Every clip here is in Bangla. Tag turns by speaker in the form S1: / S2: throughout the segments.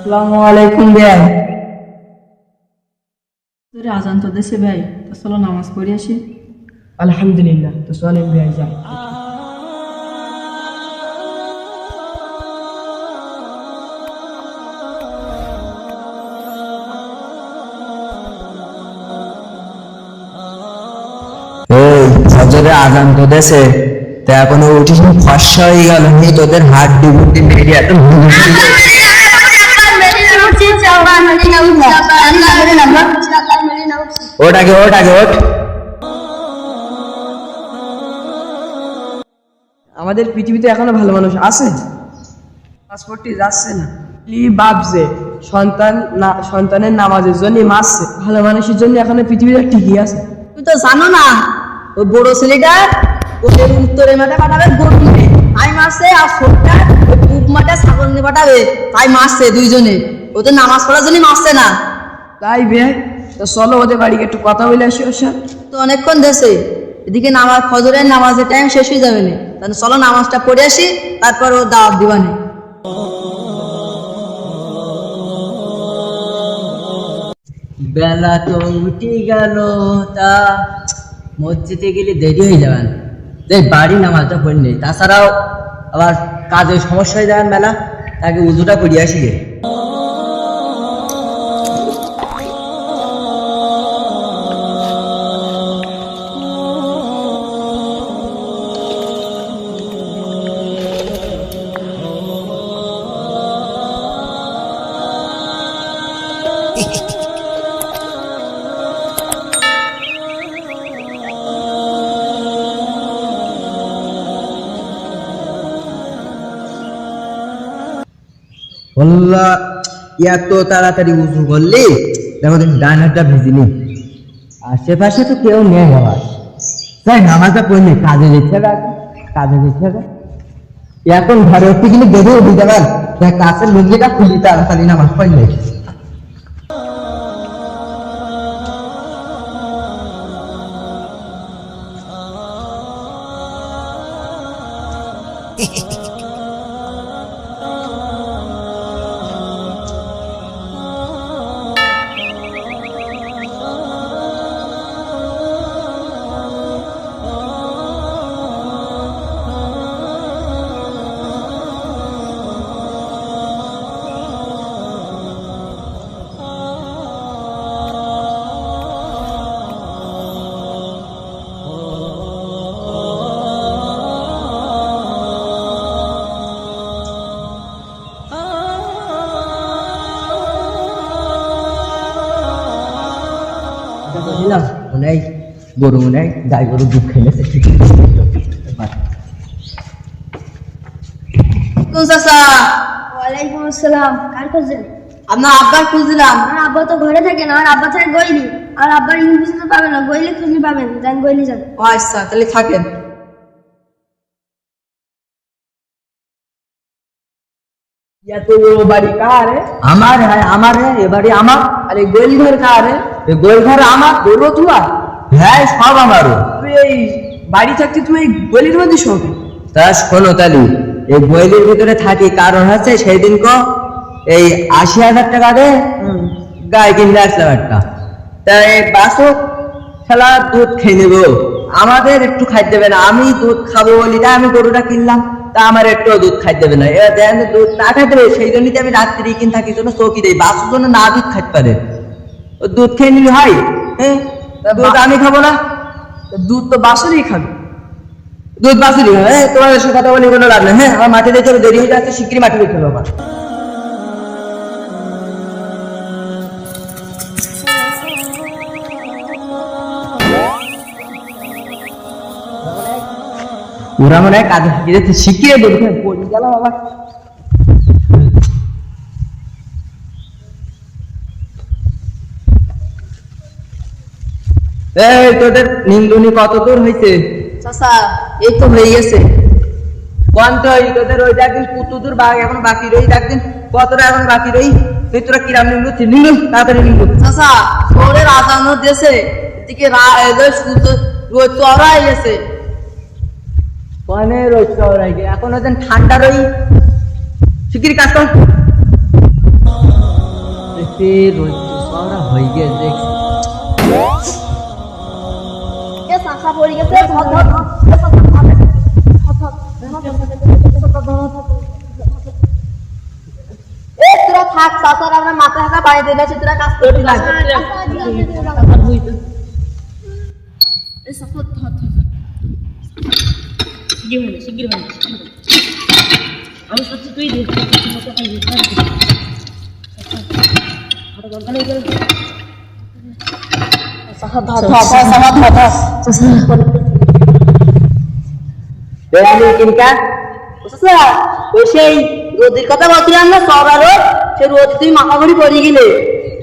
S1: আসসালামু আলাইকুম ভাই।
S2: তোরে আজান তো দেশে ভাই, তো চলো নামাজ পড়ে আসি।
S1: আলহামদুলিল্লাহ, তো চলেন ভাই যাই।
S3: এই ফজরে আজান তো দেশে, তা এখনো উঠিস ফর্সা হয়ে গেল নি তোদের হাড্ডি বুড্ডি মেরে এত ওট আগে ওট আগে ওট।
S1: আমাদের পৃথিবীতে এখনো ভালো মানুষ আছে? পাসপোর্টটি যাচ্ছে না। বাপজে সন্তানের নামাজের জন্য মারছে, ভালো মানুষের জন্য এখনো পৃথিবীতে ঠিকই আছে।
S4: তুই তো জানো না ওই বড় ছেলেটা ওদের উত্তরে মাঠে পাঠাবে গরু নিয়ে তাই মারছে, আর ছোটটা ওই পূব মাঠে ছাগল নিয়ে পাঠাবে তাই মারছে। দুইজনে ওদের নামাজ পড়ার জন্য মারছে না।
S1: তাই ভাই, তো চলো ওদের বাড়িকে একটু কথা বলে আসি ওর সাথে।
S4: তো অনেকক্ষণ দেশে এদিকে নামাজ ফজরের নামাজের টাইম শেষ হয়ে যাবে না, তাহলে চলো নামাজটা পড়ে আসি, তারপর ও দাওয়াত দিবানে।
S5: বেলা তো উঠে গেল, তা মসজিদে গেলে দেরি হয়ে যাবেন, তাই বাড়ি নামাজটা পড়ি নেই। তাছাড়াও আবার কাজের সমস্যা হয়ে যাবেন বেলা, তাকে উজুটা করিয়ে আসি গে।
S3: বললা এত তাড়াতাড়ি উজু করলি, দেখো তুমি ডান হাতটা ভিজিনি, আশেপাশে তো কেউ নেই বাবা, তাই নামাজটা পড়লি, কাজে যেতে হবে, কাজে যেতে হবে। এখন ঘরে উঠতে গেলে বেরিয়ে উঠে যাবেন, দেখ কাছের লুঙ্গিটা খুলি তাড়াতাড়ি নামাজ পড়লে।
S5: বুঝলাম মনে হয় গরু, মনে হয় গাই গরু দুধ খেলেছে। ঠিক
S4: কোন চাচা?
S6: ওয়ালাইকুম আসসালাম। কার খোঁজেন?
S4: আপনার আব্বার খুঁজলাম।
S6: আমার আব্বা তো ঘরে থাকে না, আমার আব্বা থাকে গইলি। আর আব্বার ইংলিশ তো পাবেন না, গইলে খুঁজে পাবেন, যান গইলি যান।
S4: ও আচ্ছা, তাহলে থাকেন।
S1: এত বড় বাড়ি কার?
S5: আমার হ্যাঁ, আমার হ্যাঁ, এবারে আমার।
S1: আরে গোল ঘর কার?
S5: এই গোল ঘর আমার।
S1: গরু তুয়া?
S5: হ্যাঁ, সব আমারও।
S1: তুই এই বাড়ি থাকতে তুই এই গলির মধ্যে শোক?
S5: তা শোনো তালি, এই বইলের ভিতরে থাকি, কারণ হচ্ছে সেই দিন এই 80,000 টাকা দে গায়ে কিনতে আসলাম একটা, তাই বাসো খেলা দুধ খেয়ে নেবো, আমাদের একটু খাই দেবে না। আমি দুধ খাবো বলি তাই আমি গরুটা কিনলাম, তা আমার একটু দুধ খাই দেবে না। এবার দেখেন দুধ না খাই দেবে, সেই জন্যই আমি রাত্রি কিনে থাকি, জন্য চৌকি দেই, বাসুর জন্য না দুধ খাইতে পারে। ও দুধ খেয়ে নিবি হয়, হ্যাঁ দুধ আমি খাবো না।
S1: দুধ তো বাসুরই খাবে।
S5: দুধ বাসুরি, হ্যাঁ তোমার এসব কথা বলি কোনো লাভ নেই। হ্যাঁ, আমার মাঠে দেখতে হবে, দেরি হয়ে যাচ্ছে, শিগগিরই মাঠে দেখতে হবে আমার। ওরা মনে হয় কাজে শিখিয়ে দেখে পড়ে গেল আবার। এই তোদের নিন্দুনি কত দূর হয়েছে?
S4: চাচা এই তো হয়ে গেছে।
S5: কোনটা তোদের ওই একদিন কুতুদুর বাঘ এখন বাকি রই, একদিন কতটা এখন বাকি রই, তুই তোরা কিরাম নিন্দু নিন্দু তাড়াতাড়ি নিন্দু।
S4: চাচা শহরের আজানো দেশে এদিকে সূর্য রোদ চড়াই গেছে।
S5: কনে রোদ চড়াই গে, এখন ওদের ঠান্ডা রই, শিগগিরই কাজ কর। বাপে রোদ সরা হয়ে গেছে দেখছি।
S6: এ শাখা পড়ে গেছে ধর ধর ধর।
S4: এ তোরা থাক চাচার আমরা মাথা হাতা বাড়ি দিলে তোরা কাজ করবি না
S5: দেখলি কিনকা
S4: ওই সেই রোদের কথা বলছিলাম না সরা রোদ সে রোদ তুই মাথা ঘুরি পড়ে গেলে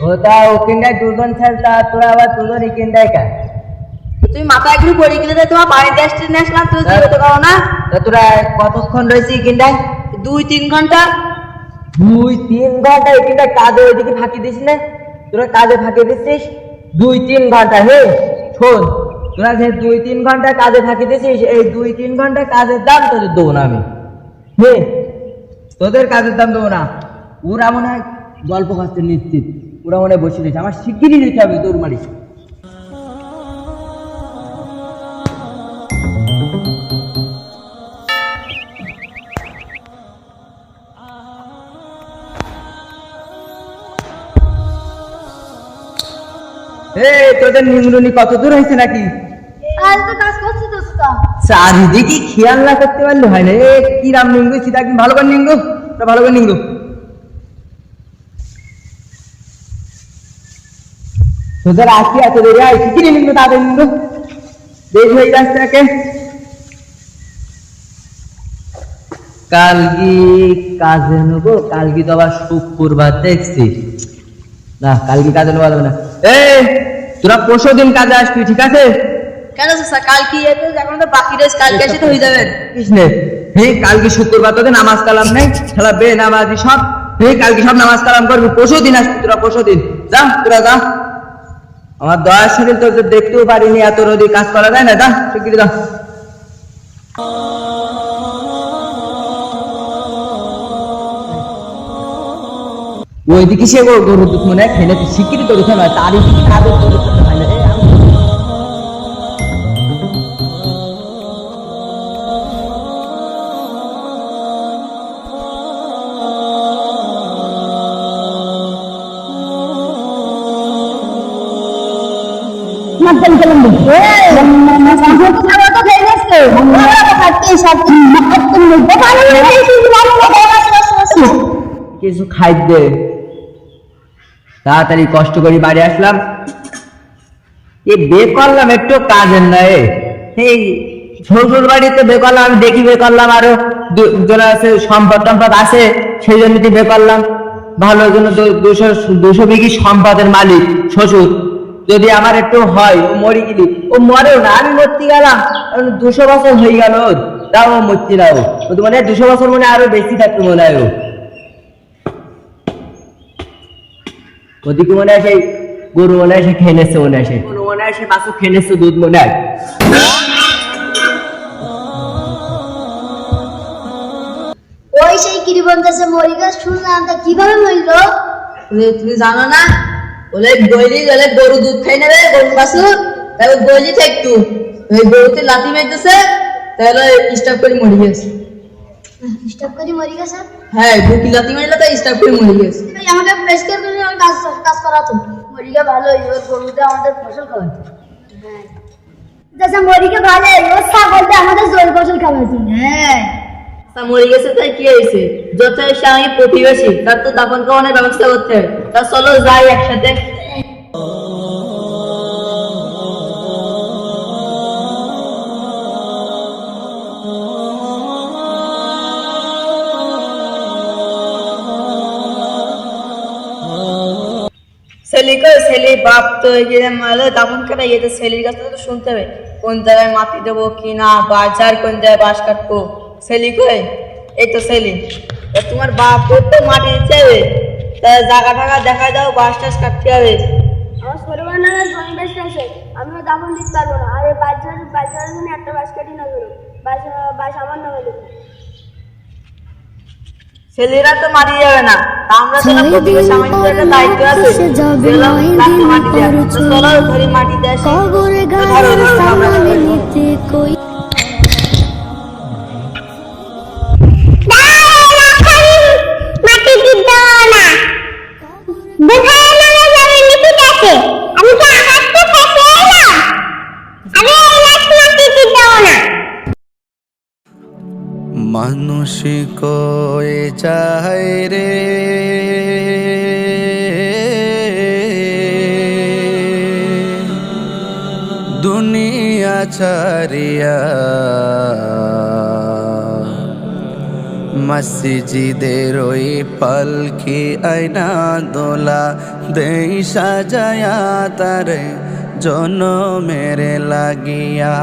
S5: ওটা ওখানটায় দুজন খেলতা, তোরা আবার দুজন এখানটায় খেল।
S4: তুই মাথা একটু পড়ে গেলে তোমার বাড়িতে আসতে আসলাম তুই যেতে পারো না
S5: তা তোরা কতক্ষণ রয়েছি এখানটায়?
S4: 2-3 ঘন্টা
S5: 2-3 ঘন্টা এখানটায় কাজে ওইদিকে ফাঁকি দিস না? তোরা কাজে ফাঁকি দিচ্ছিস 2-3 ঘন্টা। হে শোন, তোরা যে 2-3 ঘন্টা কাজে ফাঁকি দিচ্ছিস, এই 2-3 ঘন্টা কাজের দাম তোদের দেবো না আমি। হে তোদের কাজের দাম দেবো না। ওরা মনে হয় গল্প করতে নিশ্চিত, ওরা মনে হয় বসে রয়েছে। আমার শিগগিরই দিতে হবে দৌড় মারি। তোদের নিমরুনি কত দূর হয়েছে নাকি?
S6: আজ তো কাজ করছি তো উস্তাদ।
S5: চারিদিকে খেয়াল না করতে পারলে হয় না। কি রাম নিঙ্গু সীতা কি ভালো করে নিঙ্গু, ভালো করে নিঙ্গু। তোদের আসি এত দেরি হয়, কি নিঙ্গু তাদের নিঙ্গু দেরি হয়ে যাচ্ছে একে। কালকে কাজে নেবো, কালকে তো আবার শুক্রবার দেখছি না, কালকে কাজে নেওয়া যাবে না। তোরা 5 দিন কাজে আসবি, ঠিক আছে?
S4: কেন চাচা কাল কি এতো এখন তো বাকি রয়েছে কালকে এসে তো হয়ে যাবে
S5: কৃষ্ণে হে কালকে শুক্রবার তোদের নামাজ কালাম নেই, খেলা বে নামাজি সব। হে কালকে সব নামাজ কালাম করবি, 5 দিন আসবি তোরা, 5 দিন যা তোরা যা। আমার দয়ার শরীর তো দেখতেও পারিনি, এত রোদে কাজ করা যায় না। যা শিগগিরি যা। ওইদিকে সে গরু দুধ মনে হয় খেলে শিগগিরি তোর উঠে নয়, তারই দিকে কাজের তোর উঠতে হয় না। কিছু খাদ্য তাড়াতাড়ি কষ্ট করে বাড়ি আসলাম, বে করলাম একটু কাজের নয়। এই শ্বশুর বাড়িতে বে করলাম, আমি দেখি বে করলাম, আরো দুজন আছে সম্পদ টম্পদ আছে, সেই জন্য বে করলাম। ভালো জন্য 200 বিঘি সম্পদের মালিক শ্বশুর। যদি আমার একটু হয়, ও মরি গেলি, ও মরেও না, আমি মরতে গেলাম। 200 বছর হয়ে গেল ওর, তাও ও মরছি না। ও তো মনে হয় 200 বছর মনে আরো বেশি থাকতো মনে হয়। ওদিকে মনে হয় সেই গরু মনে হয় সে খেয়ে নেছে, মনে হয় সে গরু মনে হয় সে বাছুর খেয়ে নেছে দুধ মনে হয়।
S6: ওই সেই কিরিবন্দাসে মরি গাছ শুনলাম, তা কিভাবে মরলো?
S4: তুমি জানো না বলে গইলি গেলে গরু দুধ খাই নেবে গরু বাছুর, তাই গইলি একটু ওই গরুতে লাথি মারতেছে, তাহলে স্টপ করে মরে গেছে।
S6: ডিস্টার্ব করে মরি গেছে?
S4: হ্যাঁ বুকি লাথি মারলে তাই স্টপ করে মরে গেছে।
S6: এই আমাকে প্রেসক্রাইব করে আমি কাজ করাতো। মরিকে ভালো এবার গরুতে আমাদের ফসল খাওয়াতো। হ্যাঁ দাদা মরিকে ভালো ও ছাগলতে আমাদের জল ফসল খাওয়াতো। হ্যাঁ
S4: তা মরে গেছে তাই কি হয়েছে, যত এসে আমি প্রতিবেশী, তার তো দাফন খাওয়ানোর ব্যবস্থা করতে হবে। তা চলো যাই একসাথে। ছেলে বাপ তো মারলে দাফন করে ইয়ে তো ছেলের কাছ থেকে তো শুনতে হবে কোন জায়গায় মাটি দেবো কি না, বাজার কোন জায়গায় বাঁশ কাটবো। ছেলে কই? এই তো ছেলে। তোমার বাপ তো মাটি দিতে হবে, তা জায়গা টাকা দেখা দাও, বাঁশ টাস কাটতে হবে।
S6: আমার ছোটবেলা না জমি বেশি আছে, আমিও দাফন দিতে পারবো না। আর এই বাজারের জন্য একটা বাস কাটি না করো, বাস আমার নামে দেবো।
S4: ছেলেরা তো মারি যাবে না, তা আমরা যেন প্রতিবেশী আমাদের একটা দায়িত্ব আছে, যেগুলো রাস্তা মাটি দেওয়া। তো চলো ধরি মাটি দিয়ে আসি। ধরো, ধরো, আমরা ধরো।
S7: মানুষ কয়ে যায় রে দুনিয়া ছাড়িয়া, মসজিদের ওই পালকি আয়না দোলা দেই সাজায়া তারে জনমের লাগিয়া।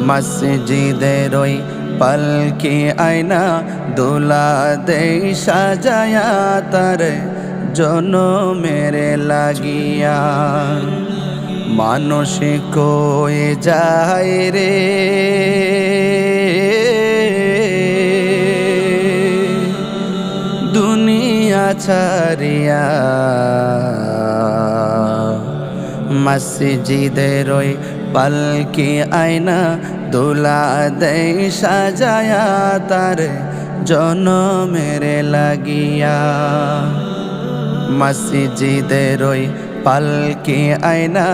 S7: মসজিদের ওই পালকি আয়না দোলা দেই সাজায়া তারে জনমের লাগিয়া। মানুষ কয়ে যায় রে দুনিয়া ছাড়িয়া, মসজিদের ওই পালকি আয়না দোলা দেই সাজায়া তারে জনমের লাগিয়া। মসজিদের ওই পালকি আয়না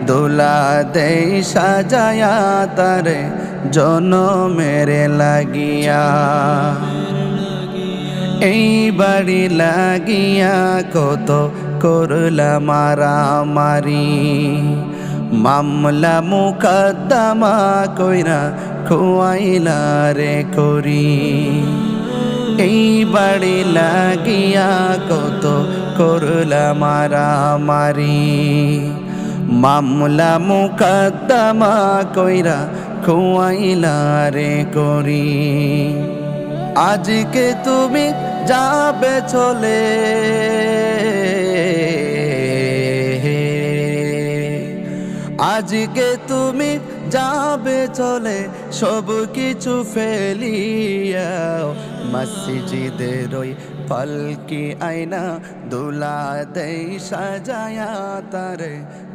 S7: দোলা দেই সাজায়া তারে জনমের লাগিয়া। এই বাড়ি লাগিয়া কত করলা মারামারি, মামলা মুকদ্দমা কইরা খুয়াইলা রে করি। এই বাড়ি লাগিয়া কত করলা মারামারি, মামলা মুকদ্দমা কইরা খুয়াইলা রে করি। আজকে তুমি যাবে চলে, আজকে তুমি যাবে চলে সব কিছু ফেলিয়া। মসজিদের ওই পালকি আয়না দোলা দেই সাজায়া তারে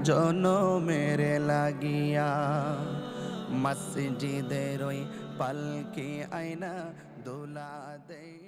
S7: জনমের লাগিয়া। মসজিদের ওই পালকি আয়না দোলা দেই